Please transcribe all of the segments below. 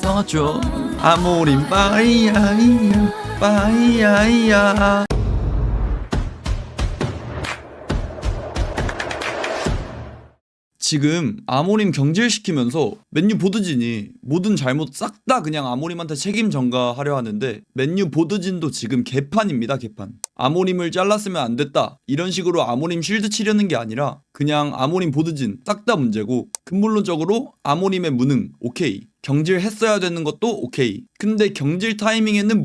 나왔죠. 아모림 빠이야이야 빠이야이야. 지금 아모림 경질시키면서 맨유 보드진이 모든 잘못 싹 다 그냥 아모림한테 책임 전가하려 하는데, 맨유 보드진도 지금 개판입니다. 개판. 아모림을 잘랐으면 안 됐다 이런 식으로 아모림 쉴드 치려는 게 아니라 그냥 아모림 보드진 싹 다 문제고, 근본론적으로 아모림의 무능 오케이, 경질했어야 되는 것도 오케이. 근데 경질 타이밍에는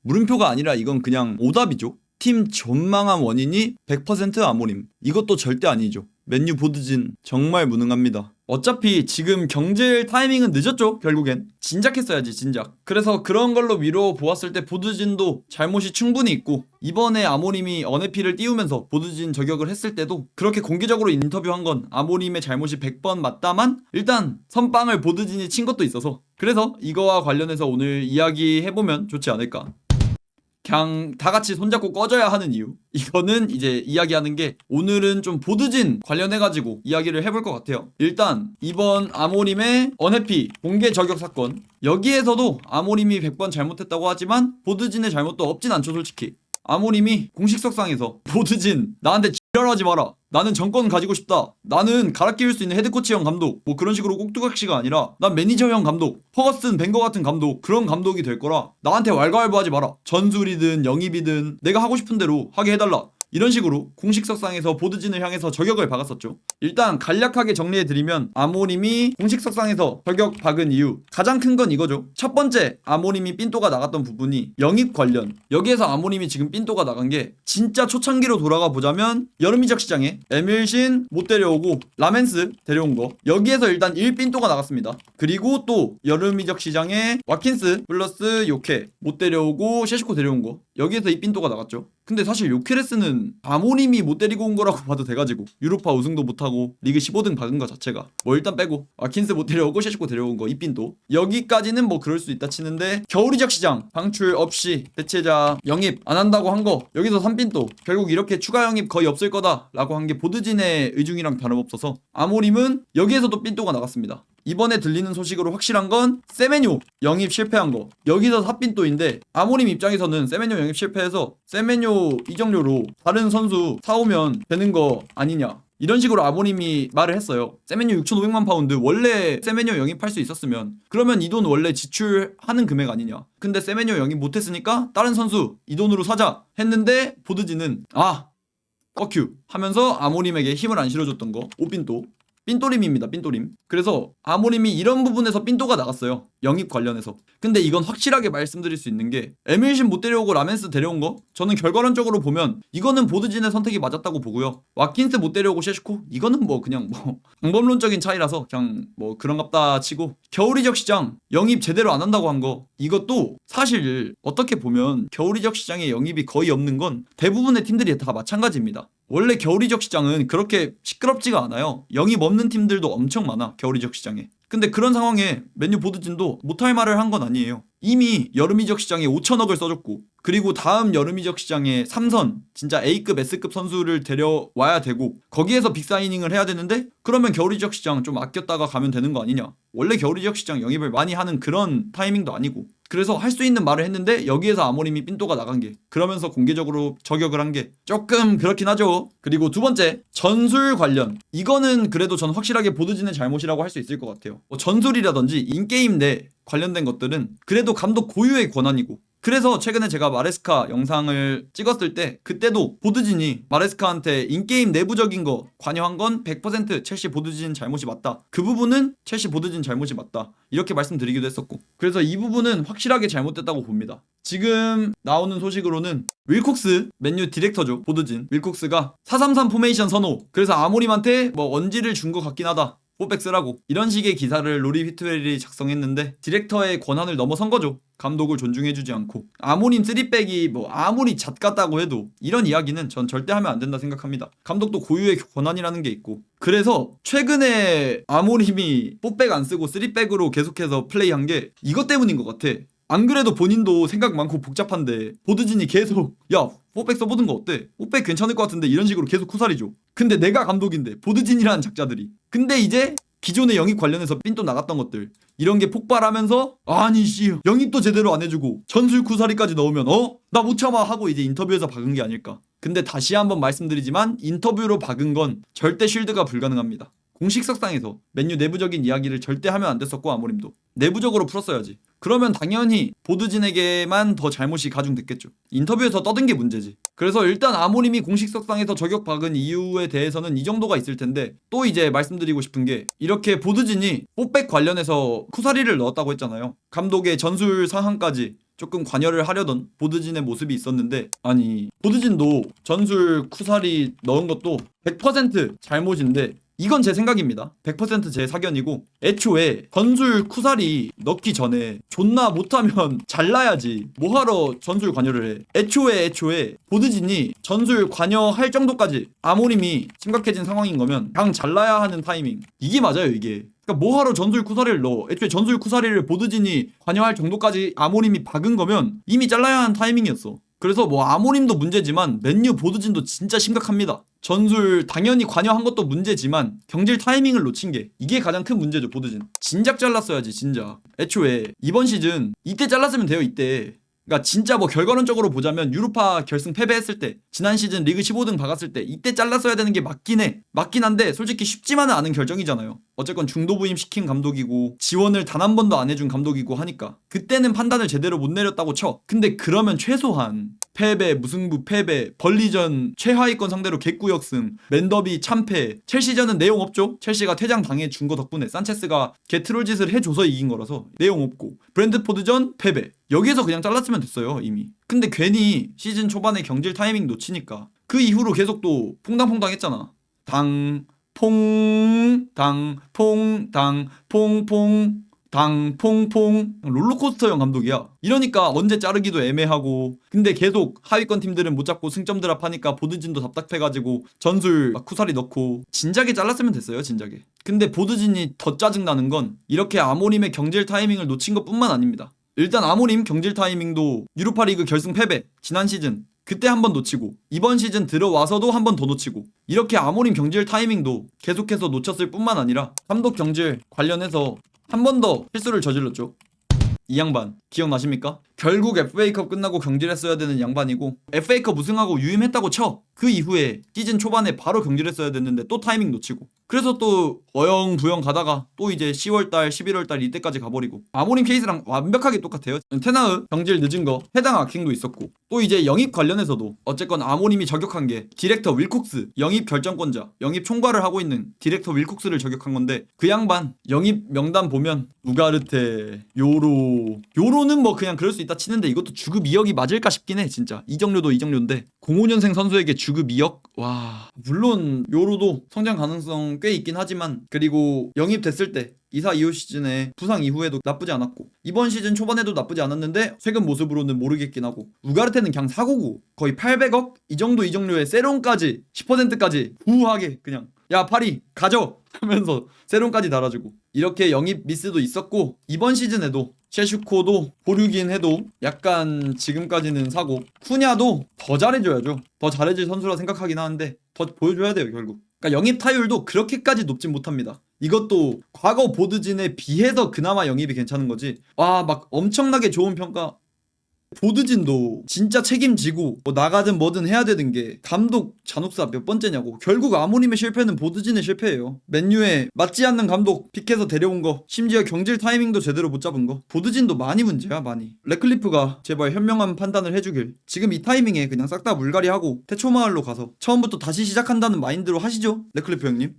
물음표가 아니라 이건 그냥 오답이죠. 팀 존망한 원인이 100% 아모림, 이것도 절대 아니죠. 맨유 보드진 정말 무능합니다. 어차피 지금 경질 타이밍은 늦었죠. 결국엔 진작했어야지, 진작. 그래서 그런 걸로 미뤄 보았을 때 보드진도 잘못이 충분히 있고, 이번에 아모림이 언해피를 띄우면서 보드진 저격을 했을 때도 그렇게 공개적으로 인터뷰한 건 아모림의 잘못이 100번 맞다만, 일단 선빵을 보드진이 친 것도 있어서, 그래서 이거와 관련해서 오늘 이야기해보면 좋지 않을까. 그냥 다같이 손잡고 꺼져야 하는 이유, 이거는 이제 이야기하는 게, 오늘은 좀 보드진 관련해가지고 이야기를 해볼 것 같아요. 일단 이번 아모림의 언해피 공개 저격 사건, 여기에서도 아모림이 100번 잘못했다고 하지만 보드진의 잘못도 없진 않죠. 솔직히 아모림이 공식석상에서 보드진 나한테 지랄하지 마라, 나는 정권 가지고 싶다, 나는 갈아 끼울 수 있는 헤드코치형 감독, 뭐 그런 식으로 꼭두각시가 아니라 난 매니저형 감독, 퍼거슨 벵거 같은 감독, 그런 감독이 될 거라 나한테 왈가왈부하지 마라, 전술이든 영입이든 내가 하고 싶은 대로 하게 해달라, 이런 식으로 공식석상에서 보드진을 향해서 저격을 박았었죠. 일단 간략하게 정리해드리면, 아모림이 공식석상에서 저격 박은 이유 가장 큰 건 이거죠. 첫 번째, 아모림이 삔또가 나갔던 부분이 영입 관련. 여기에서 아모림이 지금 삔또가 나간 게, 진짜 초창기로 돌아가 보자면 여름 이적 시장에 에밀신 못 데려오고 라멘스 데려온 거, 여기에서 일단 1삔또가 나갔습니다. 그리고 또 여름 이적 시장에 와킨스 플러스 요케 못 데려오고 셰시코 데려온 거, 여기에서 이 삔또가 나갔죠. 근데 사실 요케레스는 아모림이 못 데리고 온 거라고 봐도 돼가지고, 유로파 우승도 못하고 리그 15등 박은 거 자체가, 뭐 일단 빼고 와킨스 못 데려오고 셰시코 데려온 거 이 삔또, 여기까지는 뭐 그럴 수 있다 치는데, 겨울 이적 시장 방출 없이 대체자 영입 안 한다고 한 거, 여기서 3삔또, 결국 이렇게 추가 영입 거의 없을 거다 라고 한 게 보드진의 의중이랑 다름없어서 아모림은 여기에서도 삔또가 나갔습니다. 이번에 들리는 소식으로 확실한 건 세메뇨 영입 실패한 거, 여기서 4삔또인데, 아모림 입장에서는 세메뇨 영입 실패해서 세메뇨 이적료로 다른 선수 사오면 되는 거 아니냐, 이런 식으로 아모림이 말을 했어요. 세메뇨 6,500만 파운드, 원래 세메뇨 영입할 수 있었으면 그러면 이 돈 원래 지출하는 금액 아니냐. 근데 세메뇨 영입 못했으니까 다른 선수 이 돈으로 사자 했는데, 보드진은 뻑큐 하면서 아모림에게 힘을 안 실어줬던 거, 오삔또. 삔또림입니다. 삔또림. 그래서 아모림이 이런 부분에서 삔또가 나갔어요. 영입 관련해서. 근데 이건 확실하게 말씀드릴 수 있는 게, 에밀신 못 데려오고 라멘스 데려온 거, 저는 결과론적으로 보면 이거는 보드진의 선택이 맞았다고 보고요. 와킨스 못 데려오고 셰시코, 이거는 뭐 그냥 뭐 방법론적인 차이라서 그냥 뭐 그런갑다 치고, 겨울 이적 시장 영입 제대로 안 한다고 한 거, 이것도 사실 어떻게 보면 겨울 이적 시장에 영입이 거의 없는 건 대부분의 팀들이 다 마찬가지입니다. 원래 겨울 이적 시장은 그렇게 시끄럽지가 않아요. 영입 없는 팀들도 엄청 많아, 겨울 이적 시장에. 근데 그런 상황에 맨유 보드진도 못할 말을 한 건 아니에요. 이미 여름 이적 시장에 5천억을 써줬고, 그리고 다음 여름 이적 시장에 3선 진짜 A급 S급 선수를 데려와야 되고, 거기에서 빅사이닝을 해야 되는데, 그러면 겨울 이적 시장 좀 아꼈다가 가면 되는 거 아니냐. 원래 겨울 이적 시장 영입을 많이 하는 그런 타이밍도 아니고. 그래서 할 수 있는 말을 했는데, 여기에서 아모림이 삔또가 나간 게, 그러면서 공개적으로 저격을 한 게 조금 그렇긴 하죠. 그리고 두 번째, 전술 관련. 이거는 그래도 전 확실하게 보드진의 잘못이라고 할 수 있을 것 같아요. 뭐 전술이라든지 인게임 내 관련된 것들은 그래도 감독 고유의 권한이고, 그래서 최근에 제가 마레스카 영상을 찍었을 때, 그때도 보드진이 마레스카한테 인게임 내부적인 거 관여한 건 100% 첼시 보드진 잘못이 맞다, 그 부분은 첼시 보드진 잘못이 맞다, 이렇게 말씀드리기도 했었고, 그래서 이 부분은 확실하게 잘못됐다고 봅니다. 지금 나오는 소식으로는 윌콕스, 맨유 디렉터죠, 보드진 윌콕스가 433 포메이션 선호, 그래서 아모림한테 뭐 언지를 준 것 같긴 하다, 4백 쓰라고, 이런 식의 기사를 로리 휘트웰이 작성했는데, 디렉터의 권한을 넘어선 거죠. 감독을 존중해주지 않고. 아모림 3백이 뭐 아무리 잣 같다고 해도 이런 이야기는 전 절대 하면 안 된다 생각합니다. 감독도 고유의 권한이라는 게 있고. 그래서 최근에 아모림이 4백 안 쓰고 3백으로 계속해서 플레이한 게 이것 때문인 것 같아. 안 그래도 본인도 생각 많고 복잡한데 보드진이 계속 야 4백 써보는 거 어때? 4백 괜찮을 것 같은데 이런 식으로 계속 쿠사리죠. 근데 내가 감독인데 보드진이라는 작자들이. 근데 이제 기존의 영입 관련해서 삔또 나갔던 것들 이런 게 폭발하면서 아니 씨 영입도 제대로 안 해주고 전술 쿠사리까지 넣으면 나 못 참아 하고 이제 인터뷰에서 박은 게 아닐까. 근데 다시 한번 말씀드리지만 인터뷰로 박은 건 절대 쉴드가 불가능합니다. 공식석상에서 맨유 내부적인 이야기를 절대 하면 안 됐었고 아모림도 내부적으로 풀었어야지. 그러면 당연히 보드진에게만 더 잘못이 가중됐겠죠. 인터뷰에서 떠든 게 문제지. 그래서 일단 아모림이 공식석상에서 저격 박은 이유에 대해서는 이 정도가 있을 텐데 또 이제 말씀드리고 싶은 게 이렇게 보드진이 뽀백 관련해서 쿠사리를 넣었다고 했잖아요. 감독의 전술 상황까지 조금 관여를 하려던 보드진의 모습이 있었는데 아니 보드진도 전술 쿠사리 넣은 것도 100% 잘못인데 이건 제 생각입니다. 100% 제 사견이고 애초에 전술 쿠사리 넣기 전에 존나 못하면 잘라야지 뭐하러 전술 관여를 해. 애초에 보드진이 전술 관여할 정도까지 아모림이 심각해진 상황인 거면 그냥 잘라야 하는 타이밍 이게 맞아요 이게. 그러니까 뭐하러 전술 쿠사리를 넣어. 애초에 전술 쿠사리를 보드진이 관여할 정도까지 아모림이 박은 거면 이미 잘라야 하는 타이밍이었어. 그래서 뭐 아모림도 문제지만 맨유 보드진도 진짜 심각합니다. 전술 당연히 관여한 것도 문제지만 경질 타이밍을 놓친 게 이게 가장 큰 문제죠. 보드진 진작 잘랐어야지 진작. 애초에 이번 시즌 이때 잘랐으면 돼요 이때. 그러니까 진짜 뭐 결과론적으로 보자면 유로파 결승 패배했을 때 지난 시즌 리그 15등 박았을 때 이때 잘랐어야 되는 게 맞긴 한데 솔직히 쉽지만은 않은 결정이잖아요. 어쨌건 중도 부임 시킨 감독이고 지원을 단 한 번도 안 해준 감독이고 하니까 그때는 판단을 제대로 못 내렸다고 쳐. 근데 그러면 최소한 패배, 무승부 패배, 벌리전 최하위권 상대로 개꾸역승, 맨더비 참패, 첼시전은 내용 없죠? 첼시가 퇴장 당해준 거 덕분에 산체스가 개트롤 짓을 해줘서 이긴 거라서 내용 없고 브랜드포드전 패배. 여기에서 그냥 잘랐으면 됐어요 이미. 근데 괜히 시즌 초반에 경질 타이밍 놓치니까 그 이후로 계속 또 퐁당퐁당 했잖아. 당퐁퐁 롤러코스터형 감독이야. 이러니까 언제 자르기도 애매하고 근데 계속 하위권 팀들은 못 잡고 승점 드랍하니까 보드진도 답답해가지고 전술 막 쿠사리 넣고 진작에 잘랐으면 됐어요 진작에. 근데 보드진이 더 짜증나는 건 이렇게 아모림의 경질 타이밍을 놓친 것뿐만 아닙니다. 일단 아모림 경질 타이밍도 유로파리그 결승 패배 지난 시즌 그때 한 번 놓치고 이번 시즌 들어와서도 한 번 더 놓치고 이렇게 아모림 경질 타이밍도 계속해서 놓쳤을 뿐만 아니라 감독 경질 관련해서 한 번 더 실수를 저질렀죠. 이 양반 기억나십니까? 결국 FA컵 끝나고 경질했어야 되는 양반이고 FA컵 우승하고 유임했다고 쳐. 그 이후에 시즌 초반에 바로 경질했어야 됐는데 또 타이밍 놓치고 그래서 또 어영부영 가다가 또 이제 10월달 11월달 이때까지 가버리고 아모림 케이스랑 완벽하게 똑같아요. 테나흐 경질 늦은 거 해당 악행도 있었고 또 이제 영입 관련해서도 어쨌건 아모림이 저격한 게 디렉터 윌콕스 영입 결정권자 영입 총괄을 하고 있는 디렉터 윌콕스를 저격한 건데 그 양반 영입 명단 보면 우가르테 요로는 뭐 그냥 그럴 수 있다 치는데 이것도 주급 2억이 맞을까 싶긴 해 진짜. 이정료도 이정료인데 05년생 선수에게 주급 2억? 와 물론 요로도 성장 가능성 꽤 있긴 하지만 그리고 영입됐을 때 2사2호 시즌에 부상 이후에도 나쁘지 않았고 이번 시즌 초반에도 나쁘지 않았는데 최근 모습으로는 모르겠긴 하고 우가르테는 그냥 사고고 거의 800억? 이 정도 이정료에 세론까지 10%까지 후하게 그냥 야 파리 가져 하면서 세론까지 달아주고 이렇게 영입 미스도 있었고 이번 시즌에도 셰슈코도 보류긴 해도 약간 지금까지는 사고 쿠냐도 더 잘해줘야죠. 더 잘해줄 선수라 생각하긴 하는데 더 보여줘야 돼요 결국. 그러니까 영입 타율도 그렇게까지 높진 못합니다. 이것도 과거 보드진에 비해서 그나마 영입이 괜찮은 거지 와 막 엄청나게 좋은 평가. 보드진도 진짜 책임지고 뭐 나가든 뭐든 해야 되는 게 감독 잔혹사 몇 번째냐고. 결국 아모림의 실패는 보드진의 실패예요. 맨유에 맞지 않는 감독 픽해서 데려온 거 심지어 경질 타이밍도 제대로 못 잡은 거 보드진도 많이 문제야 많이. 레클리프가 제발 현명한 판단을 해주길 지금 이 타이밍에 그냥 싹 다 물갈이하고 태초마을로 가서 처음부터 다시 시작한다는 마인드로 하시죠 레클리프 형님.